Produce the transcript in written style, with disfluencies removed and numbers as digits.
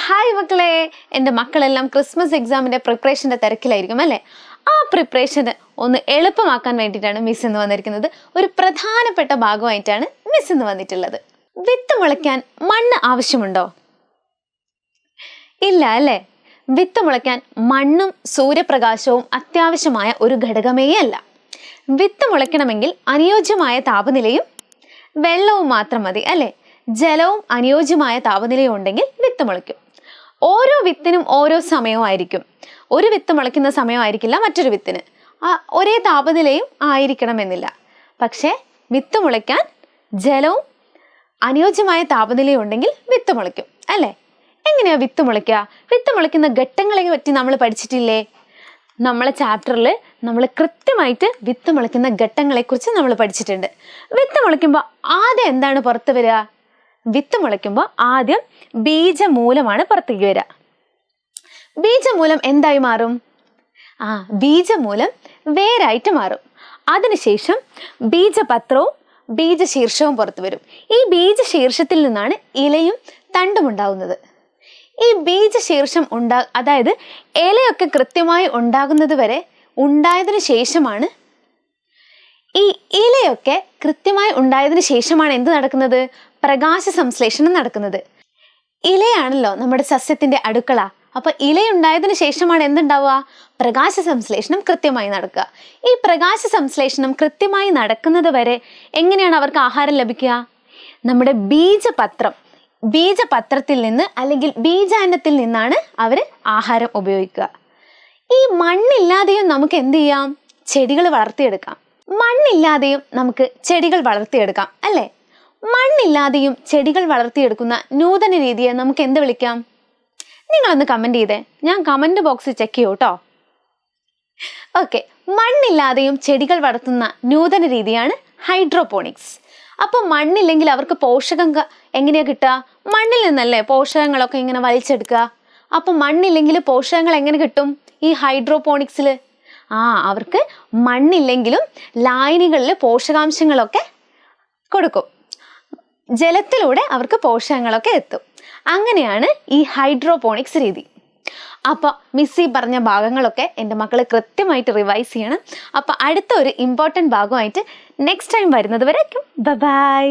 Hi മക്കളെ, എൻ്റെ മക്കളെല്ലാം ക്രിസ്മസ് എക്സാമിൻ്റെ പ്രിപ്പറേഷൻ്റെ തിരക്കിലായിരിക്കും അല്ലേ? ആ പ്രിപ്പറേഷന് ഒന്ന് എളുപ്പമാക്കാൻ വേണ്ടിയിട്ടാണ് മിസ് ഇന്ന് വന്നിരിക്കുന്നത്. ഒരു പ്രധാനപ്പെട്ട ഭാഗമായിട്ടാണ് മിസ് ഇന്ന് വന്നിട്ടുള്ളത്. വിത്ത് മുളയ്ക്കാൻ മണ്ണ് ആവശ്യമുണ്ടോ? ഇല്ല അല്ലേ? വിത്ത് മുളയ്ക്കാൻ മണ്ണും സൂര്യപ്രകാശവും അത്യാവശ്യമായ ഒരു ഘടകമേ അല്ല. വിത്ത് മുളയ്ക്കണമെങ്കിൽ അനുയോജ്യമായ താപനിലയും വെള്ളവും മാത്രം മതി അല്ലേ? ജലവും അനുയോജ്യമായ താപനിലയും ഉണ്ടെങ്കിൽ വിത്ത് മുളയ്ക്കും. ഓരോ വിത്തിനും ഓരോ സമയമായിരിക്കും. ഒരു വിത്ത് മുളയ്ക്കുന്ന സമയമായിരിക്കില്ല മറ്റൊരു വിത്തിന്. ഒരേ താപനിലയും ആയിരിക്കണമെന്നില്ല. പക്ഷേ വിത്ത് മുളയ്ക്കാൻ ജലവും അനുയോജ്യമായ താപനിലയും ഉണ്ടെങ്കിൽ വിത്ത് മുളയ്ക്കും അല്ലേ? എങ്ങനെയാ വിത്ത് മുളയ്ക്കുക? വിത്ത് മുളയ്ക്കുന്ന ഘട്ടങ്ങളെ പറ്റി നമ്മൾ പഠിച്ചിട്ടില്ലേ? നമ്മളെ ചാപ്റ്ററിൽ നമ്മൾ കൃത്യമായിട്ട് വിത്ത് മുളയ്ക്കുന്ന ഘട്ടങ്ങളെക്കുറിച്ച് നമ്മൾ പഠിച്ചിട്ടുണ്ട്. വിത്ത് മുളയ്ക്കുമ്പോൾ ആദ്യം എന്താണ് പുറത്ത് വരിക? വിത്ത് മുളയ്ക്കുമ്പോൾ ആദ്യം ബീജമൂലമാണ് പുറത്തേക്ക് വരിക. ബീജമൂലം എന്തായി മാറും? ബീജമൂലം വേരായിട്ട് മാറും. അതിനുശേഷം ബീജപത്രവും ബീജശീർഷവും പുറത്തു വരും. ഈ ബീജശീർഷത്തിൽ നിന്നാണ് ഇലയും തണ്ടും ഉണ്ടാകുന്നത്. ഈ ബീജശീർഷം അതായത് ഇലയൊക്കെ കൃത്യമായി ഉണ്ടാകുന്നത് വരെ ഉണ്ടായതിനു ശേഷമാണ് ഈ ഇലയൊക്കെ കൃത്യമായി ഉണ്ടായതിനു ശേഷമാണ് എന്ത് നടക്കുന്നത്? പ്രകാശ സംശ്ലേഷണം നടക്കുന്നത്. ഇലയാണല്ലോ നമ്മുടെ സസ്യത്തിന്റെ അടുക്കള. അപ്പൊ ഇലയുണ്ടായതിനു ശേഷമാണ് എന്തുണ്ടാവുക? പ്രകാശ സംശ്ലേഷണം കൃത്യമായി നടക്കുക. ഈ പ്രകാശ സംശ്ലേഷണം കൃത്യമായി നടക്കുന്നത് വരെ എങ്ങനെയാണ് അവർക്ക് ആഹാരം ലഭിക്കുക? നമ്മുടെ ബീജപത്രത്തിൽ നിന്ന് അല്ലെങ്കിൽ ബീജാണ്ടത്തിൽ നിന്നാണ് അവർ ആഹാരം ഉപയോഗിക്കുക. ഈ മണ്ണില്ലാതെയും നമുക്ക് എന്ത് ചെയ്യാം? ചെടികൾ വളർത്തിയെടുക്കാം. മണ്ണില്ലാതെയും നമുക്ക് ചെടികൾ വളർത്തിയെടുക്കാം അല്ലേ? മണ്ണില്ലാതെയും ചെടികൾ വളർത്തിയെടുക്കുന്ന നൂതന രീതിയെ നമുക്ക് എന്ത് വിളിക്കാം? നിങ്ങളൊന്ന് കമന്റ് ചെയ്തേ. ഞാൻ കമന്റ് ബോക്സിൽ ചെക്ക് ചെയ്യൂ കേട്ടോ. ഓക്കെ, മണ്ണില്ലാതെയും ചെടികൾ വളർത്തുന്ന നൂതന രീതിയാണ് ഹൈഡ്രോപോണിക്സ്. അപ്പോൾ മണ്ണില്ലെങ്കിൽ അവർക്ക് പോഷകം എങ്ങനെയാ കിട്ടുക? മണ്ണിൽ നിന്നല്ലേ പോഷകങ്ങളൊക്കെ ഇങ്ങനെ വലിച്ചെടുക്കുക. അപ്പം മണ്ണില്ലെങ്കിൽ പോഷകങ്ങൾ എങ്ങനെ കിട്ടും ഈ ഹൈഡ്രോപോണിക്സിൽ? അവർക്ക് മണ്ണില്ലെങ്കിലും ലായനികളിൽ പോഷകാംശങ്ങളൊക്കെ കൊടുക്കും. ജലത്തിലൂടെ അവർക്ക് പോഷകങ്ങളൊക്കെ എത്തും. അങ്ങനെയാണ് ഈ ഹൈഡ്രോപോണിക്സ് രീതി. അപ്പോൾ മിസ്സി പറഞ്ഞ ഭാഗങ്ങളൊക്കെ എൻ്റെ മക്കൾ കൃത്യമായിട്ട് റിവൈസ് ചെയ്യണം. അപ്പോൾ അടുത്ത ഒരു ഇമ്പോർട്ടൻറ്റ് ഭാഗമായിട്ട് നെക്സ്റ്റ് ടൈം വരുന്നത് വരേക്കും ബൈ.